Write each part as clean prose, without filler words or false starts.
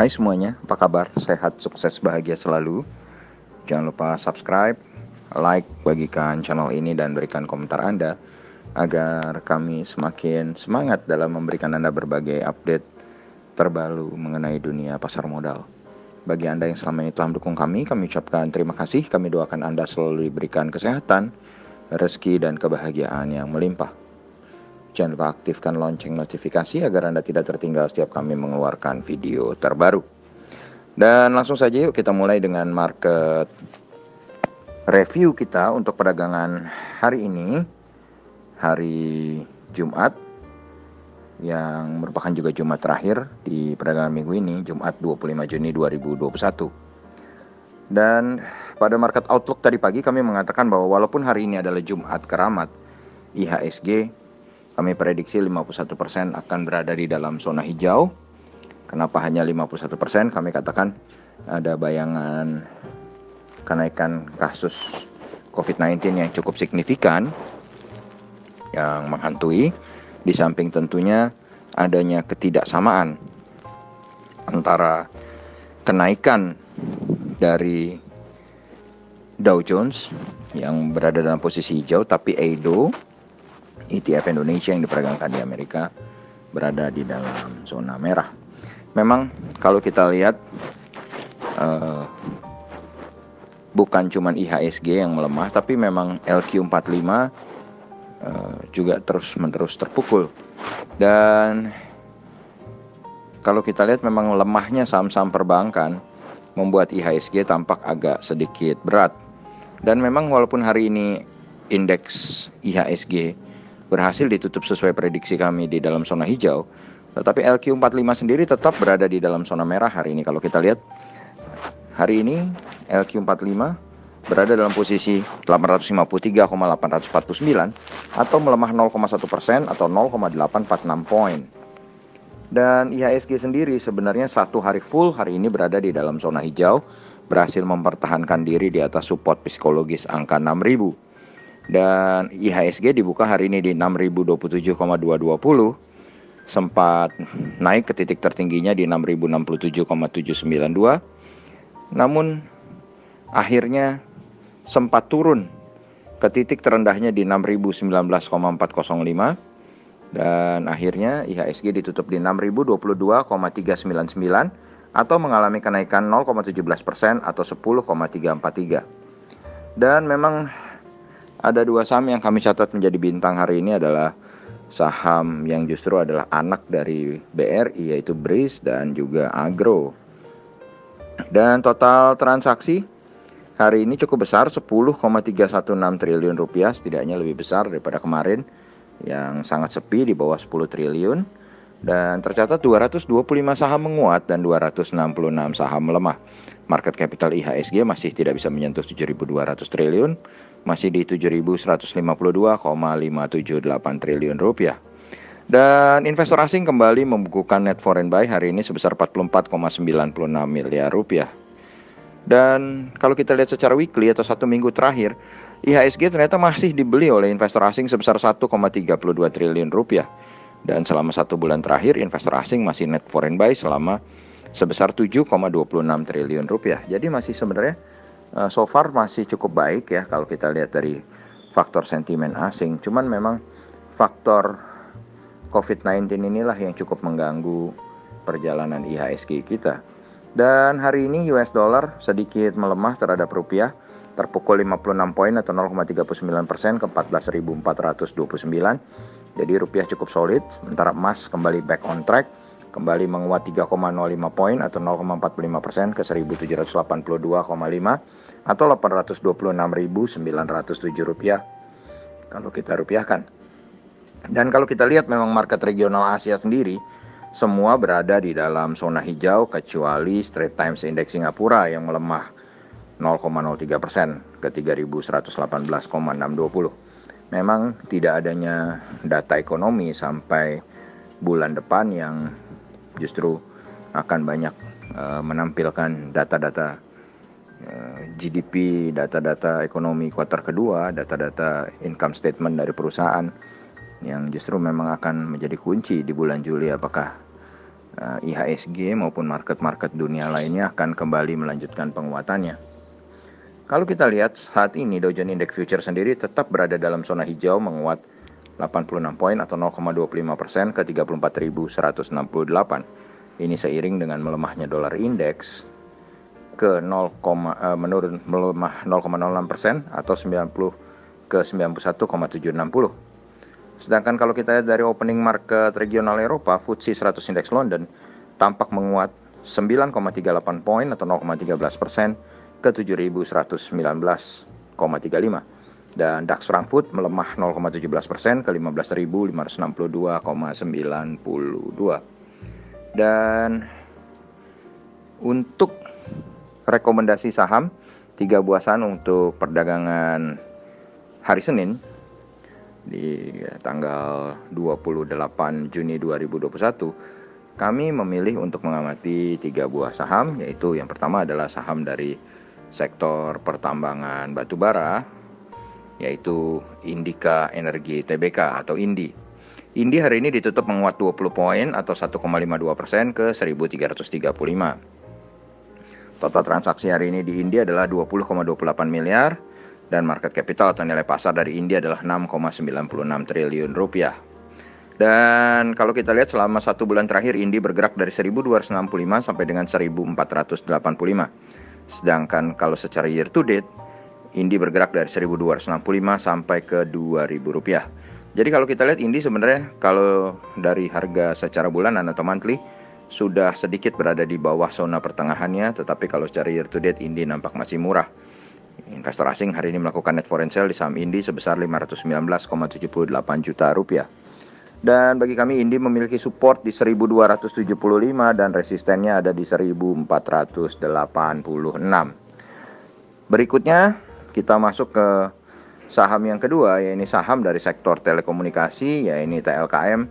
Hai semuanya, apa kabar? Sehat, sukses, bahagia selalu. Jangan lupa subscribe, like, bagikan channel ini dan berikan komentar Anda agar kami semakin semangat dalam memberikan Anda berbagai update terbaru mengenai dunia pasar modal. Bagi Anda yang selama ini telah mendukung kami ucapkan terima kasih. Kami doakan Anda selalu diberikan kesehatan, rezeki, dan kebahagiaan yang melimpah. Jangan lupa aktifkan lonceng notifikasi agar Anda tidak tertinggal setiap kami mengeluarkan video terbaru. Dan langsung saja yuk kita mulai dengan market review kita untuk perdagangan hari ini, hari Jumat, yang merupakan juga Jumat terakhir di perdagangan minggu ini, Jumat 25 Juni 2021. Dan pada market outlook tadi pagi kami mengatakan bahwa walaupun hari ini adalah Jumat keramat, IHSG kami prediksi 51% akan berada di dalam zona hijau. Kenapa hanya 51%? Kami katakan ada bayangan kenaikan kasus COVID-19 yang cukup signifikan yang menghantui. Di samping tentunya adanya ketidaksamaan antara kenaikan dari Dow Jones yang berada dalam posisi hijau, tapi EIDO ETF Indonesia yang diperdagangkan di Amerika berada di dalam zona merah. Memang kalau kita lihat bukan cuma IHSG yang melemah, tapi memang LQ45 juga terus-menerus terpukul. Dan kalau kita lihat memang lemahnya saham-saham perbankan membuat IHSG tampak agak sedikit berat. Dan memang walaupun hari ini indeks IHSG berhasil ditutup sesuai prediksi kami di dalam zona hijau, tetapi LQ45 sendiri tetap berada di dalam zona merah hari ini. Kalau kita lihat hari ini LQ45 berada dalam posisi 853,849 atau melemah 0,1% atau 0,846 poin. Dan IHSG sendiri sebenarnya satu hari full hari ini berada di dalam zona hijau, berhasil mempertahankan diri di atas support psikologis angka 6.000. Dan IHSG dibuka hari ini di 6.027,220, sempat naik ke titik tertingginya di 6.067,792, namun akhirnya sempat turun ke titik terendahnya di 6.019,405, dan akhirnya IHSG ditutup di 6.022,399 atau mengalami kenaikan 0,17% atau 10,343. Dan memang ada dua saham yang kami catat menjadi bintang hari ini adalah saham yang justru adalah anak dari BRI, yaitu BRIS dan juga Agro. Dan total transaksi hari ini cukup besar, 10,316 triliun rupiah, setidaknya lebih besar daripada kemarin yang sangat sepi di bawah 10 triliun. Dan tercatat 225 saham menguat dan 266 saham melemah. Market capital IHSG masih tidak bisa menyentuh 7.200 triliun, masih di 7.152,578 triliun rupiah. Dan investor asing kembali membukukan net foreign buy hari ini sebesar 44,96 miliar rupiah. Dan kalau kita lihat secara weekly atau satu minggu terakhir, IHSG ternyata masih dibeli oleh investor asing sebesar 1,32 triliun rupiah. Dan selama satu bulan terakhir investor asing masih net foreign buy selama sebesar 7,26 triliun rupiah. Jadi masih sebenarnya so far masih cukup baik ya kalau kita lihat dari faktor sentimen asing. Cuman memang faktor COVID-19 inilah yang cukup mengganggu perjalanan IHSG kita. Dan hari ini US dollar sedikit melemah terhadap rupiah, terpukul 56 poin atau 0,39% ke 14.429. Jadi rupiah cukup solid, sementara emas kembali back on track, kembali menguat 3,05 poin atau 0,45% ke 1.782,5 atau 826.907 rupiah kalau kita rupiahkan. Dan kalau kita lihat memang market regional Asia sendiri semua berada di dalam zona hijau kecuali Straits Times Index Singapura yang melemah 0,03% ke 3.118,620. Memang tidak adanya data ekonomi sampai bulan depan yang justru akan banyak menampilkan data-data GDP, data-data ekonomi kuartal kedua, data-data income statement dari perusahaan yang justru memang akan menjadi kunci di bulan Juli apakah IHSG maupun market-market dunia lainnya akan kembali melanjutkan penguatannya. Kalau kita lihat saat ini Dow Jones Index Future sendiri tetap berada dalam zona hijau, menguat 86 poin atau 0,25% ke 34.168. Ini seiring dengan melemahnya dolar indeks ke melemah 0,06% atau 90 ke 91,760. Sedangkan kalau kita lihat dari opening market regional Eropa, FTSE 100 Index London tampak menguat 9,38 poin atau 0,13% ke 7.119,35. Dan DAX Frankfurt melemah 0,17% ke 15.562,92. Dan untuk rekomendasi saham 3 buah saham untuk perdagangan hari Senin di tanggal 28 Juni 2021, kami memilih untuk mengamati 3 buah saham, yaitu yang pertama adalah saham dari sektor pertambangan batubara, yaitu Indika Energi Tbk atau INDI. INDI hari ini ditutup menguat 20 poin atau 1,52% ke 1.335. Total transaksi hari ini di INDI adalah 20,28 miliar dan market capital atau nilai pasar dari INDI adalah 6,96 triliun rupiah. Dan kalau kita lihat selama 1 bulan terakhir INDI bergerak dari 1.265 sampai dengan 1.485. Sedangkan kalau secara year to date INDI bergerak dari 1.265 sampai ke 2.000 rupiah. Jadi kalau kita lihat INDI sebenarnya kalau dari harga secara bulanan atau monthly sudah sedikit berada di bawah zona pertengahannya, tetapi kalau secara year to date INDI nampak masih murah. Investor asing hari ini melakukan net foreign sale di saham INDI sebesar 519,78 juta rupiah. Dan bagi kami INDI memiliki support di 1.275 dan resistennya ada di 1.486. Berikutnya kita masuk ke saham yang kedua, yaitu saham dari sektor telekomunikasi, yaitu TLKM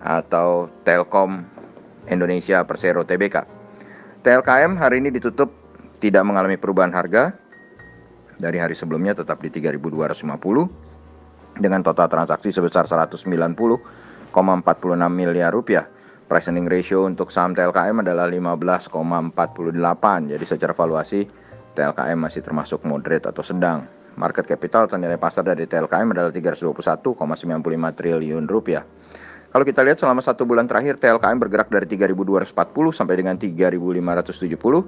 atau Telkom Indonesia Persero Tbk. TLKM hari ini ditutup tidak mengalami perubahan harga dari hari sebelumnya, tetap di 3.250 dengan total transaksi sebesar 190,46 miliar rupiah. Price earning ratio untuk saham TLKM adalah 15,48. Jadi secara valuasi TLKM masih termasuk moderate atau sedang. Market capital atau nilai pasar dari TLKM adalah 321,95 triliun rupiah. Kalau kita lihat selama 1 bulan terakhir TLKM bergerak dari 3.240 sampai dengan 3.570.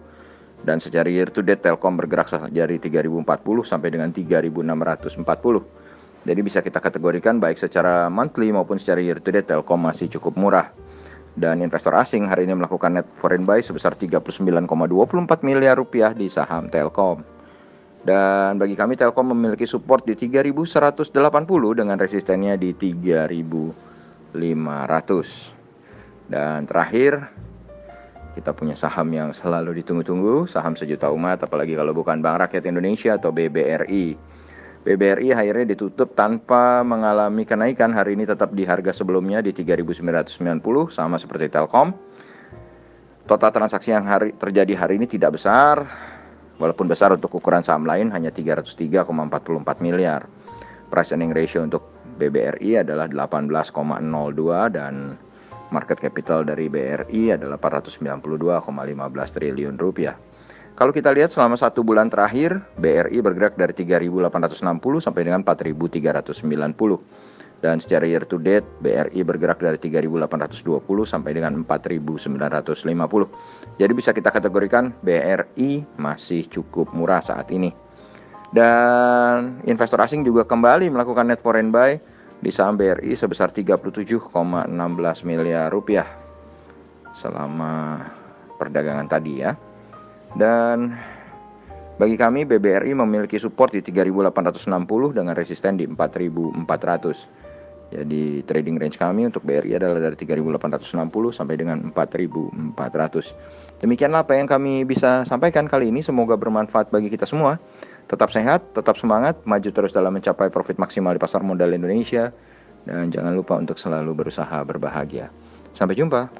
Dan secara year to date Telkom bergerak dari 3.040 sampai dengan 3.640. Jadi bisa kita kategorikan baik secara monthly maupun secara year to date Telkom masih cukup murah. Dan investor asing hari ini melakukan net foreign buy sebesar 39,24 miliar rupiah di saham Telkom. Dan bagi kami Telkom memiliki support di 3.180 dengan resistennya di 3.500. Dan terakhir kita punya saham yang selalu ditunggu-tunggu, saham sejuta umat, apalagi kalau bukan Bank Rakyat Indonesia atau BBRI. BBRI akhirnya ditutup tanpa mengalami kenaikan, hari ini tetap di harga sebelumnya di 3.990 sama seperti Telkom. Total transaksi yang terjadi hari ini tidak besar, walaupun besar untuk ukuran saham lain hanya 303,44 miliar. Price earning ratio untuk BBRI adalah 18,02 dan market capital dari BRI adalah 492,15 triliun rupiah. Kalau kita lihat selama 1 bulan terakhir, BRI bergerak dari 3.860 sampai dengan 4.390. Dan secara year to date, BRI bergerak dari 3.820 sampai dengan 4.950. Jadi bisa kita kategorikan BRI masih cukup murah saat ini. Dan investor asing juga kembali melakukan net foreign buy di saham BRI sebesar 37,16 miliar rupiah selama perdagangan tadi ya. Dan bagi kami BBRI memiliki support di 3.860 dengan resisten di 4.400. Jadi trading range kami untuk BRI adalah dari 3.860 sampai dengan 4.400. Demikianlah apa yang kami bisa sampaikan kali ini, semoga bermanfaat bagi kita semua. Tetap sehat, tetap semangat, maju terus dalam mencapai profit maksimal di pasar modal Indonesia. Dan jangan lupa untuk selalu berusaha berbahagia. Sampai jumpa.